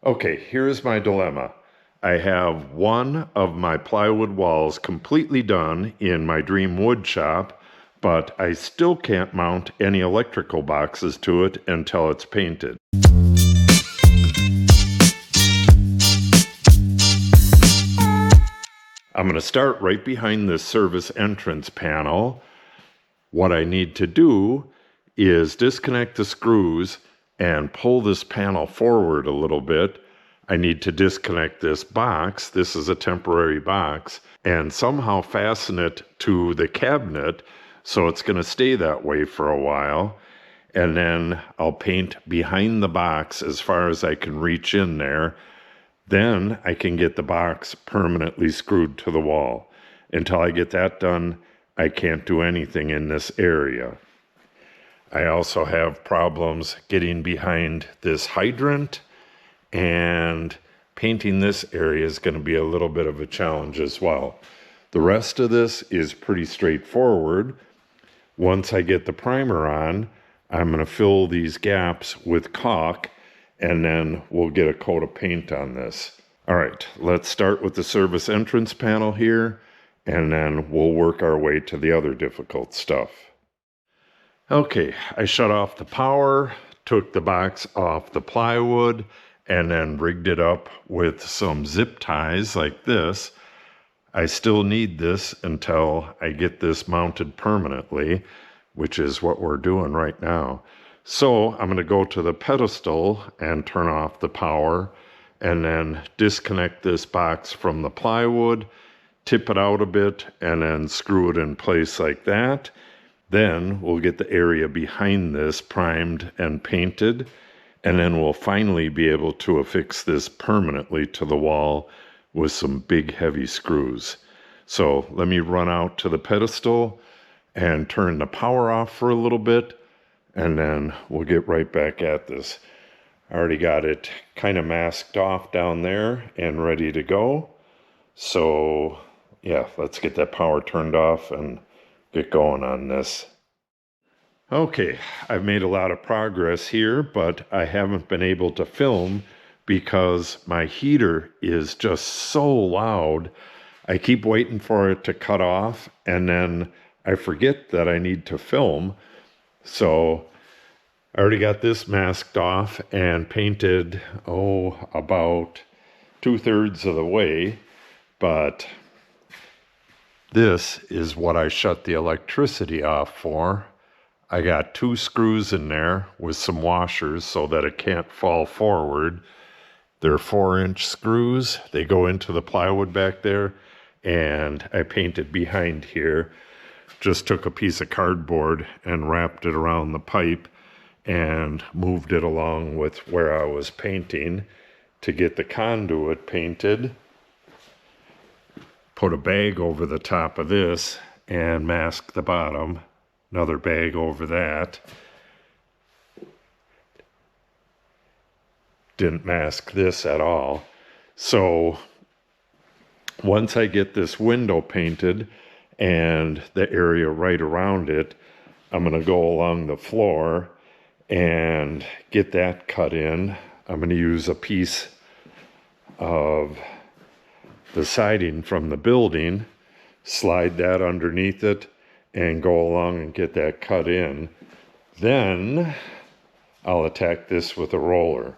Okay, here's my dilemma. I have one of my plywood walls completely done in my dream wood shop, but I still can't mount any electrical boxes to it until it's painted. I'm going to start right behind this service entrance panel. What I need to do is disconnect the screws and pull this panel forward a little bit. I need to disconnect this box. This is a temporary box, and somehow fasten it to the cabinet so it's going to stay that way for a while. And then I'll paint behind the box as far as I can reach in there. Then I can get the box permanently screwed to the wall. Until I get that done, I can't do anything in this area. I also have problems getting behind this hydrant, and painting this area is going to be a little bit of a challenge as well. The rest of this is pretty straightforward. Once I get the primer on, I'm going to fill these gaps with caulk, and then we'll get a coat of paint on this. All right, let's start with the service entrance panel here, and then we'll work our way to the other difficult stuff. Okay, I shut off the power, took the box off the plywood, and then rigged it up with some zip ties like this. I still need this until I get this mounted permanently, which is what we're doing right now. So I'm going to go to the pedestal and turn off the power, and then disconnect this box from the plywood, tip it out a bit, and then screw it in place like that. Then we'll get the area behind this primed and painted, and then we'll finally be able to affix this permanently to the wall with some big heavy screws. So let me run out to the pedestal and turn the power off for a little bit, and then we'll get right back at this. I already got it kind of masked off down there and ready to go. So yeah, let's get that power turned off and get going on this. Okay, I've made a lot of progress here, but I haven't been able to film because my heater is just so loud. I keep waiting for it to cut off, and then I forget that I need to film. So I already got this masked off and painted, about 2/3 of the way, but this is what I shut the electricity off for. I got 2 screws in there with some washers so that it can't fall forward. They're 4-inch screws. They go into the plywood back there, and I painted behind here. Just took a piece of cardboard and wrapped it around the pipe and moved it along with where I was painting to get the conduit painted. Put a bag over the top of this and mask the bottom. Another bag over that. Didn't mask this at all. So once I get this window painted and the area right around it, I'm going to go along the floor and get that cut in. I'm going to use a piece of the siding from the building, slide that underneath it, and go along and get that cut in. Then I'll attack this with a roller.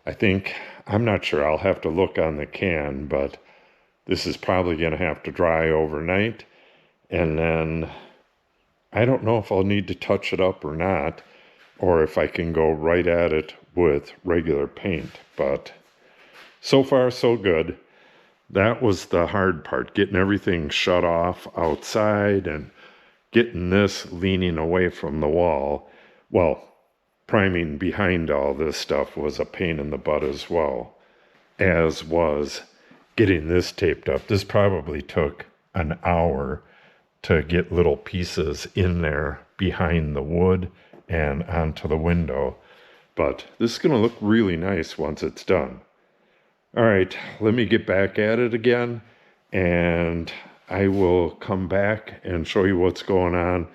I'm not sure, I'll have to look on the can, but this is probably going to have to dry overnight. And then I don't know if I'll need to touch it up or not, or if I can go right at it with regular paint. But so far, so good. That was the hard part, getting everything shut off outside and getting this leaning away from the wall. Well, priming behind all this stuff was a pain in the butt as well, as was getting this taped up. This probably took an hour to get little pieces in there behind the wood and onto the window. But this is going to look really nice once it's done. All right, let me get back at it again, and I will come back and show you what's going on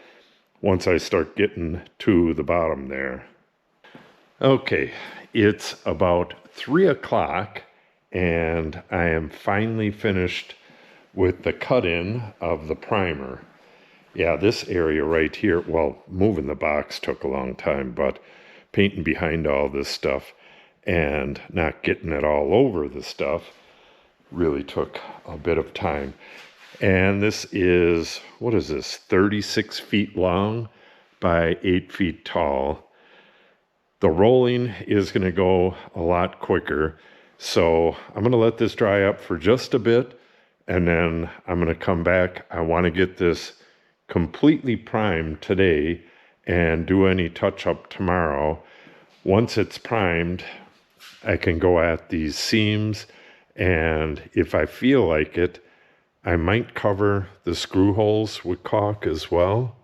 once I start getting to the bottom there. Okay, it's about 3 o'clock and I am finally finished with the cut-in of the primer. Yeah, this area right here, well, moving the box took a long time, but painting behind all this stuff and not getting it all over the stuff really took a bit of time. And this is, what is this, 36 feet long by 8 feet tall. The rolling is going to go a lot quicker, so I'm going to let this dry up for just a bit, and then I'm going to come back. I want to get this completely primed today and do any touch-up tomorrow. Once it's primed, I can go at these seams, and if I feel like it, I might cover the screw holes with caulk as well.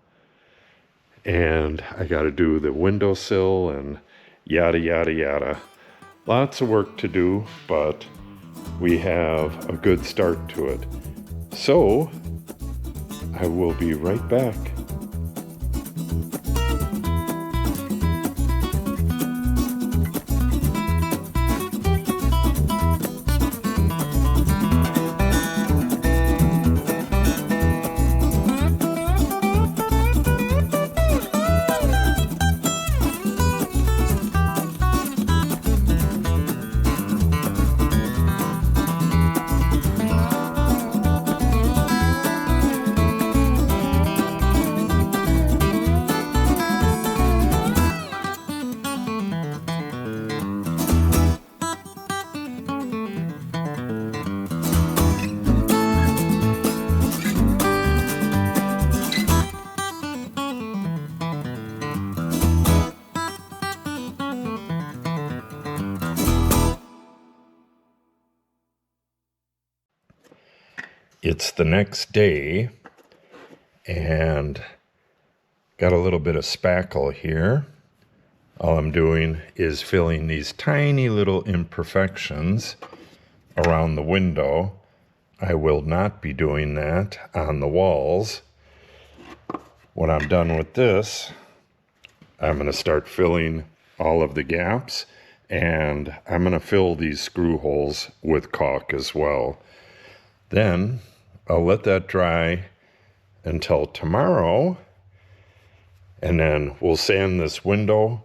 And I got to do the windowsill and yada, yada, yada. Lots of work to do, but we have a good start to it. So I will be right back. It's the next day, and got a little bit of spackle here. All I'm doing is filling these tiny little imperfections around the window. I will not be doing that on the walls. When I'm done with this, I'm going to start filling all of the gaps, and I'm going to fill these screw holes with caulk as well. Then I'll let that dry until tomorrow, and then we'll sand this window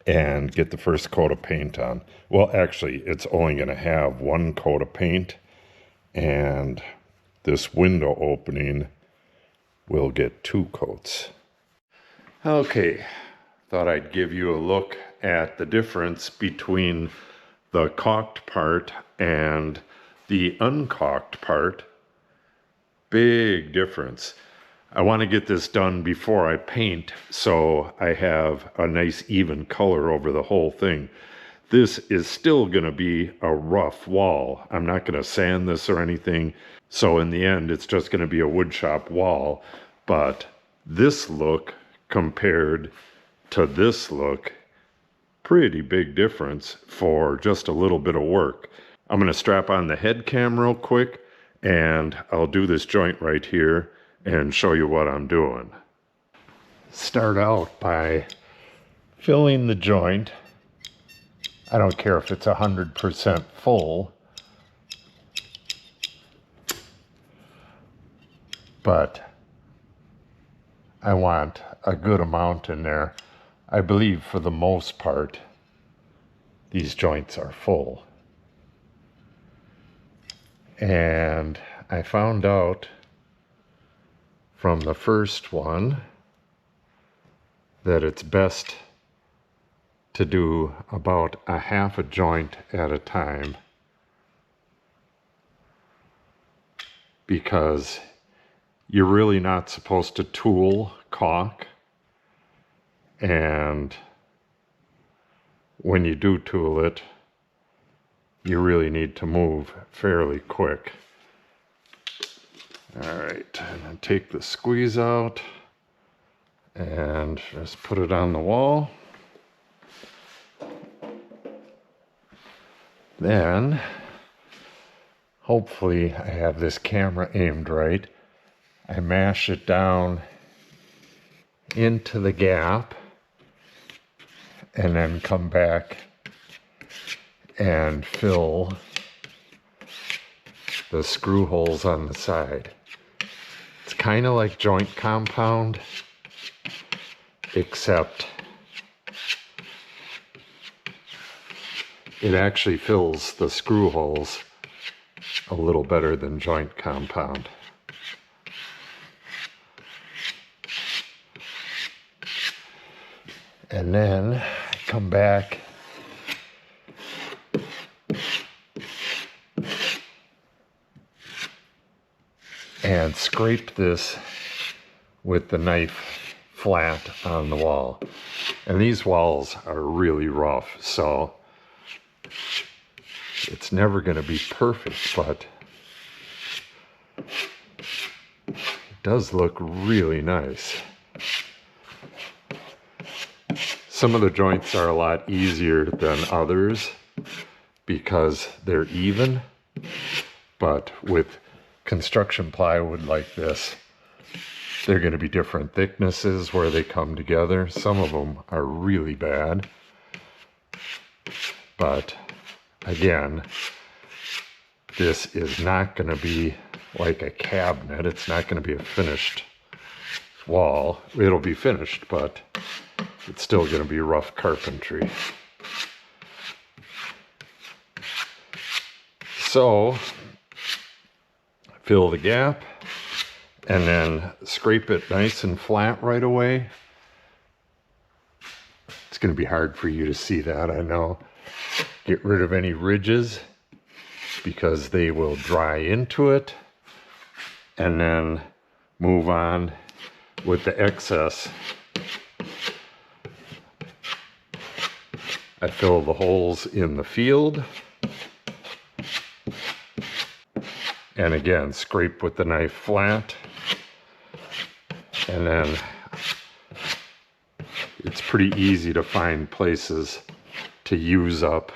and get the first coat of paint on. Well, actually, it's only going to have one coat of paint, and this window opening will get 2 coats. Okay, thought I'd give you a look at the difference between the caulked part and the uncaulked part. Big difference. I want to get this done before I paint so I have a nice even color over the whole thing. This is still going to be a rough wall. I'm not going to sand this or anything. So in the end, it's just going to be a woodshop wall. But this look compared to this look, pretty big difference for just a little bit of work. I'm going to strap on the head cam real quick, and I'll do this joint right here and show you what I'm doing. Start out by filling the joint. I don't care if it's 100% full, but I want a good amount in there. I believe for the most part, these joints are full. And I found out from the first one that it's best to do about a half a joint at a time, because you're really not supposed to tool caulk, and when you do tool it, you really need to move fairly quick. All right, and then take the squeeze out and just put it on the wall. Then, hopefully I have this camera aimed right. I mash it down into the gap and then come back and fill the screw holes on the side. It's kind of like joint compound, except it actually fills the screw holes a little better than joint compound. And then I come back and scrape this with the knife flat on the wall. And these walls are really rough, so it's never going to be perfect, but it does look really nice. Some of the joints are a lot easier than others because they're even, but with construction plywood like this, they're going to be different thicknesses where they come together. Some of them are really bad, but again, this is not going to be like a cabinet. It's not going to be a finished wall. It'll be finished, but it's still going to be rough carpentry. So, fill the gap and then scrape it nice and flat right away. It's going to be hard for you to see that, I know. Get rid of any ridges because they will dry into it, and then move on with the excess. I fill the holes in the field, and again scrape with the knife flat, and then it's pretty easy to find places to use up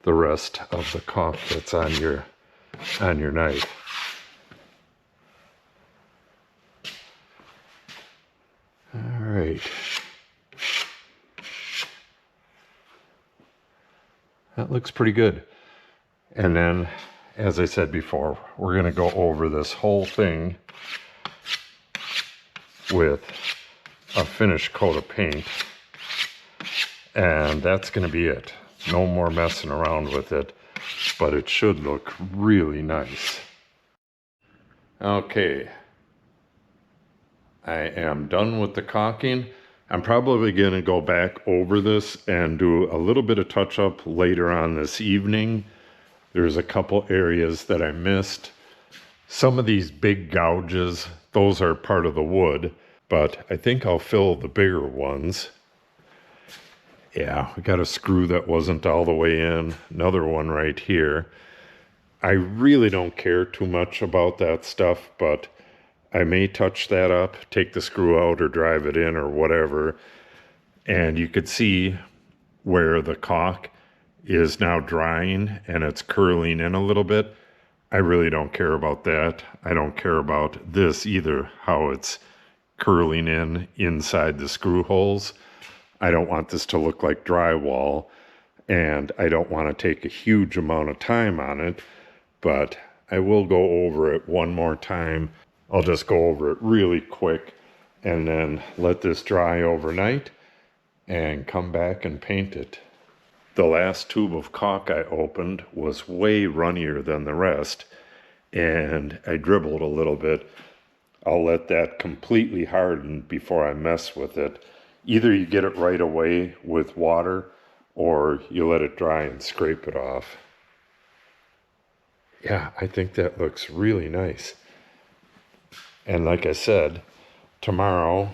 the rest of the caulk that's on your knife. All right. That looks pretty good. And then, as I said before, we're going to go over this whole thing with a finished coat of paint. And that's going to be it. No more messing around with it, but it should look really nice. Okay. I am done with the caulking. I'm probably going to go back over this and do a little bit of touch-up later on this evening. There's a couple areas that I missed. Some of these big gouges, those are part of the wood, but I think I'll fill the bigger ones. Yeah, we got a screw that wasn't all the way in. Another one right here. I really don't care too much about that stuff, but I may touch that up, take the screw out or drive it in or whatever. And you could see where the caulk is now drying and it's curling in a little bit. I really don't care about that. I don't care about this either, how it's curling in inside the screw holes. I don't want this to look like drywall, and I don't want to take a huge amount of time on it, but I will go over it one more time. I'll just go over it really quick and then let this dry overnight and come back and paint it. The last tube of caulk I opened was way runnier than the rest, and I dribbled a little bit. I'll let that completely harden before I mess with it. Either you get it right away with water, or you let it dry and scrape it off. Yeah, I think that looks really nice. And like I said, tomorrow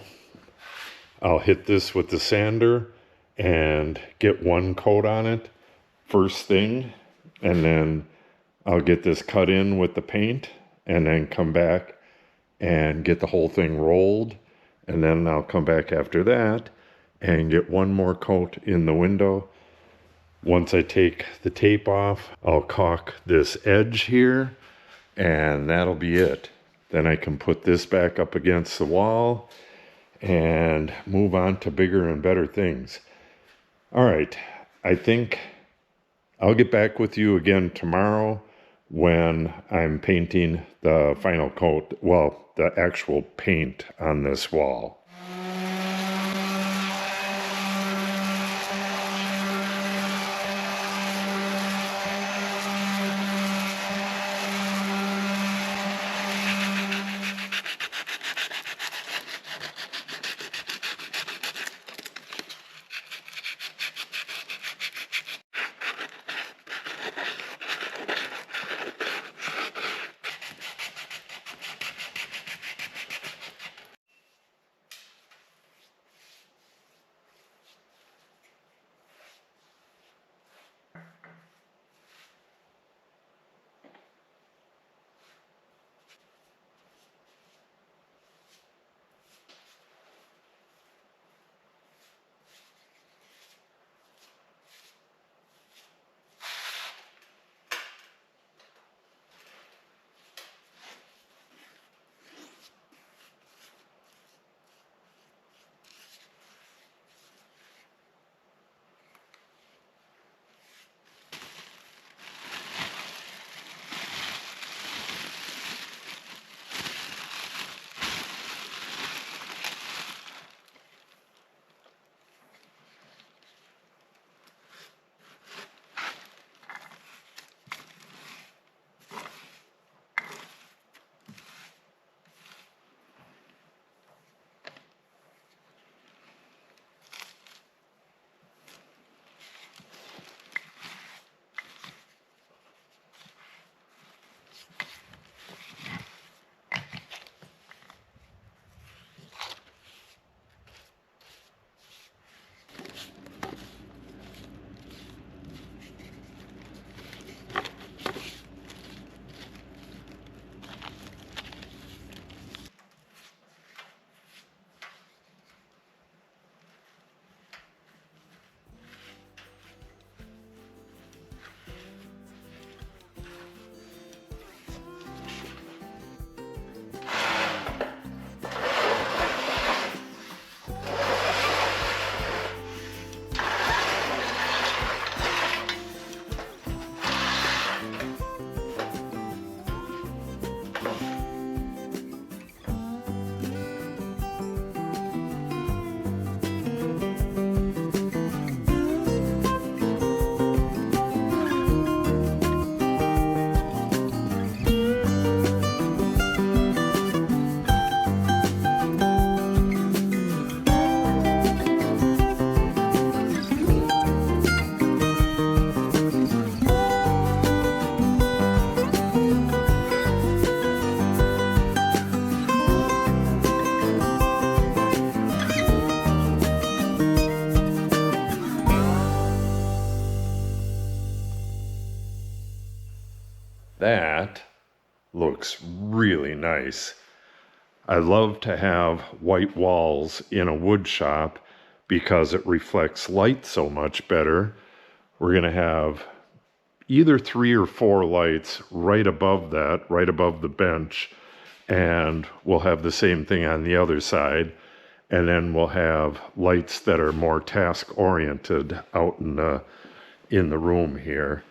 I'll hit this with the sander and get one coat on it first thing, and then I'll get this cut in with the paint and then come back and get the whole thing rolled. And then I'll come back after that and get one more coat in the window. Once I take the tape off, I'll caulk this edge here, and that'll be it. Then I can put this back up against the wall and move on to bigger and better things. All right, I think I'll get back with you again tomorrow when I'm painting the final coat, well, the actual paint on this wall. That looks really nice. I love to have white walls in a wood shop because it reflects light so much better. We're going to have either 3 or 4 lights right above that, right above the bench, and we'll have the same thing on the other side. And then we'll have lights that are more task-oriented out in the room here.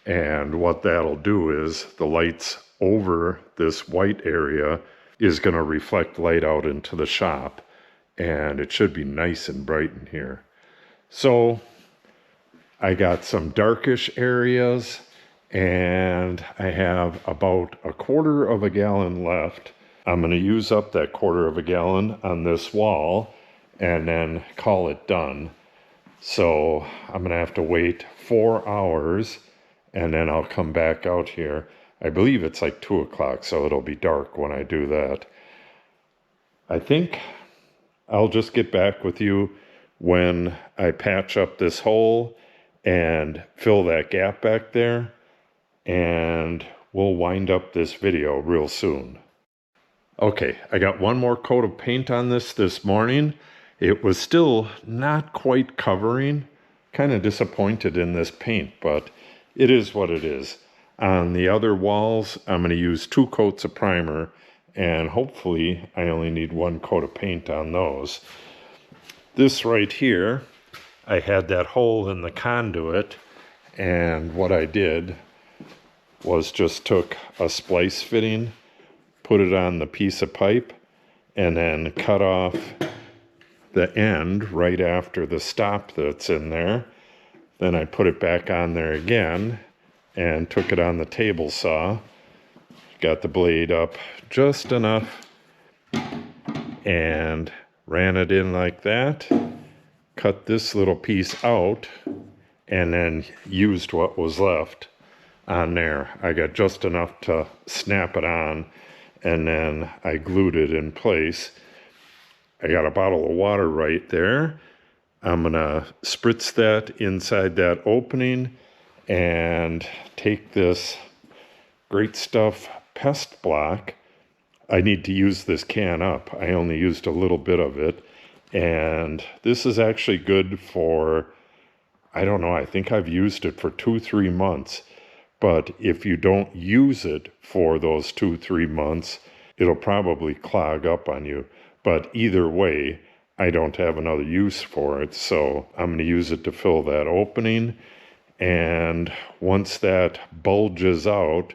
And what that'll do is the lights over this white area is going to reflect light out into the shop. And it should be nice and bright in here. So I got some darkish areas, and I have about 1/4 gallon left. I'm going to use up that 1/4 gallon on this wall and then call it done. So I'm going to have to wait 4 hours, and then I'll come back out here. I believe it's like 2 o'clock, so it'll be dark when I do that. I think I'll just get back with you when I patch up this hole and fill that gap back there, and we'll wind up this video real soon. Okay, I got one more coat of paint on this morning. It was still not quite covering. Kind of disappointed in this paint, but it is what it is. On the other walls, I'm going to use 2 coats of primer, and hopefully I only need 1 coat of paint on those. This right here, I had that hole in the conduit, and what I did was just took a splice fitting, put it on the piece of pipe, and then cut off the end right after the stop that's in there. Then I put it back on there again and took it on the table saw, got the blade up just enough and ran it in like that, cut this little piece out, and then used what was left on there. I got just enough to snap it on, and then I glued it in place. I got a bottle of water right there. I'm gonna spritz that inside that opening and take this Great Stuff pest block. I need to use this can up. I only used a little bit of it, and this is actually good for, I don't know, I think I've used it for 2-3 months. But if you don't use it for those 2-3 months, it'll probably clog up on you. But either way, I don't have another use for it, so I'm going to use it to fill that opening. And once that bulges out,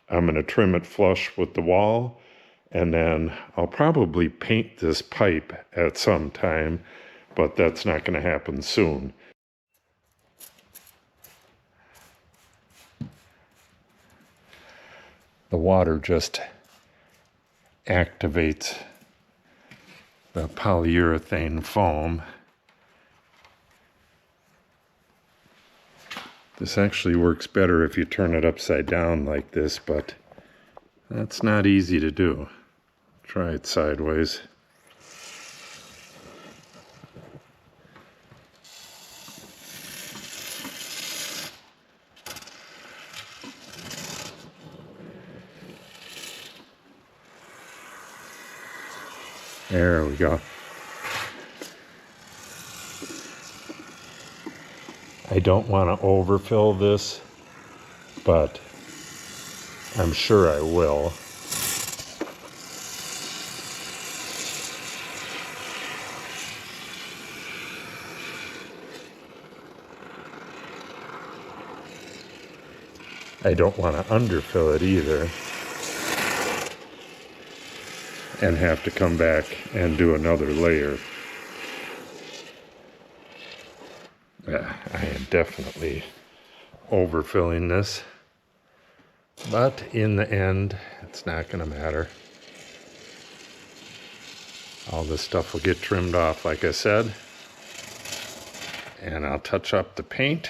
I'm going to trim it flush with the wall, and then I'll probably paint this pipe at some time, but that's not going to happen soon. The water just activates the polyurethane foam. This actually works better if you turn it upside down like this, but that's not easy to do. Try it sideways. There we go. I don't want to overfill this, but I'm sure I will. I don't want to underfill it either and have to come back and do another layer. Yeah, I am definitely overfilling this, but in the end, it's not going to matter. All this stuff will get trimmed off, like I said, and I'll touch up the paint.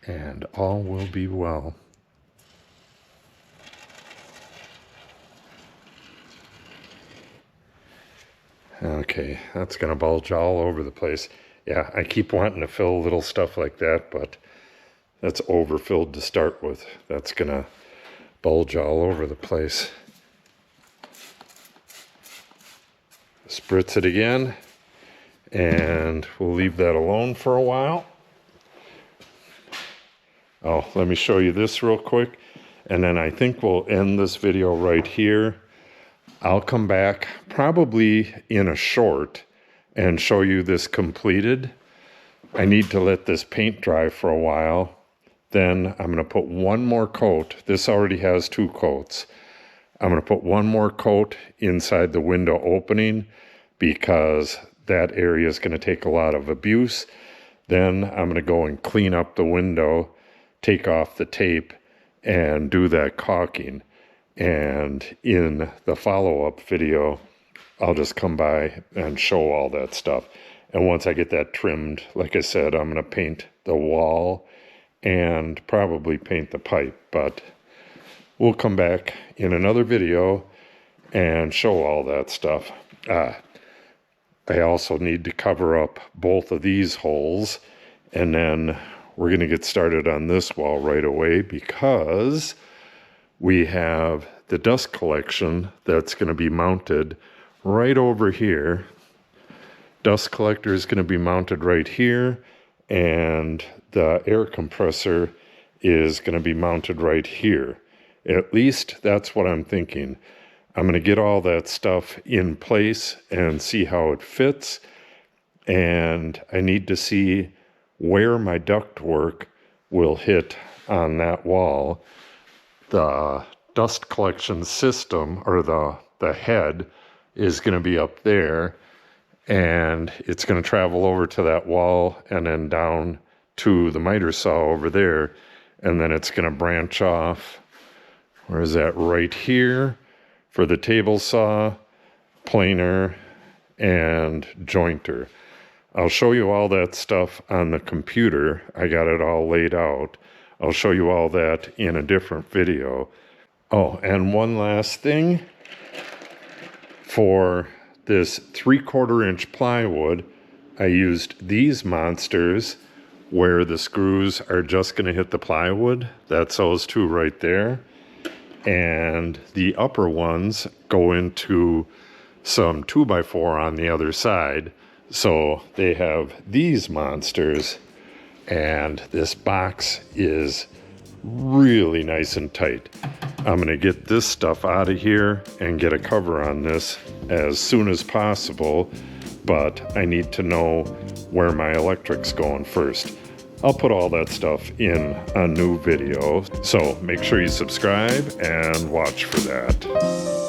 And all will be well. Okay, that's going to bulge all over the place. Yeah, I keep wanting to fill little stuff like that, but that's overfilled to start with. That's going to bulge all over the place. Spritz it again, and we'll leave that alone for a while. Oh, let me show you this real quick, and then I think we'll end this video right here. I'll come back probably in a short and show you this completed. I need to let this paint dry for a while. Then I'm going to put one more coat. This already has 2 coats. I'm going to put one more coat inside the window opening because that area is going to take a lot of abuse. Then I'm going to go and clean up the window, take off the tape, and do that caulking. And in the follow-up video, I'll just come by and show all that stuff. And once I get that trimmed, like I said, I'm going to paint the wall and probably paint the pipe. But we'll come back in another video and show all that stuff. I also need to cover up both of these holes, and then we're going to get started on this wall right away because we have the dust collection that's going to be mounted right over here. Dust collector is going to be mounted right here, and the air compressor is going to be mounted right here. At least that's what I'm thinking. I'm going to get all that stuff in place and see how it fits. And I need to see where my ductwork will hit on that wall. The dust collection system, or the head, is going to be up there, and it's going to travel over to that wall and then down to the miter saw over there, and then it's going to branch off. Where is that? Right here for the table saw, planer, and jointer. I'll show you all that stuff on the computer. I got it all laid out. I'll show you all that in a different video. Oh, and one last thing. For this 3/4 inch plywood, I used these monsters where the screws are just going to hit the plywood. That's those two right there. And the upper ones go into some 2x4 on the other side. So they have these monsters, and this box is really nice and tight. I'm going to get this stuff out of here and get a cover on this as soon as possible, but I need to know where my electric's going first. I'll put all that stuff in a new video, so make sure you subscribe and watch for that.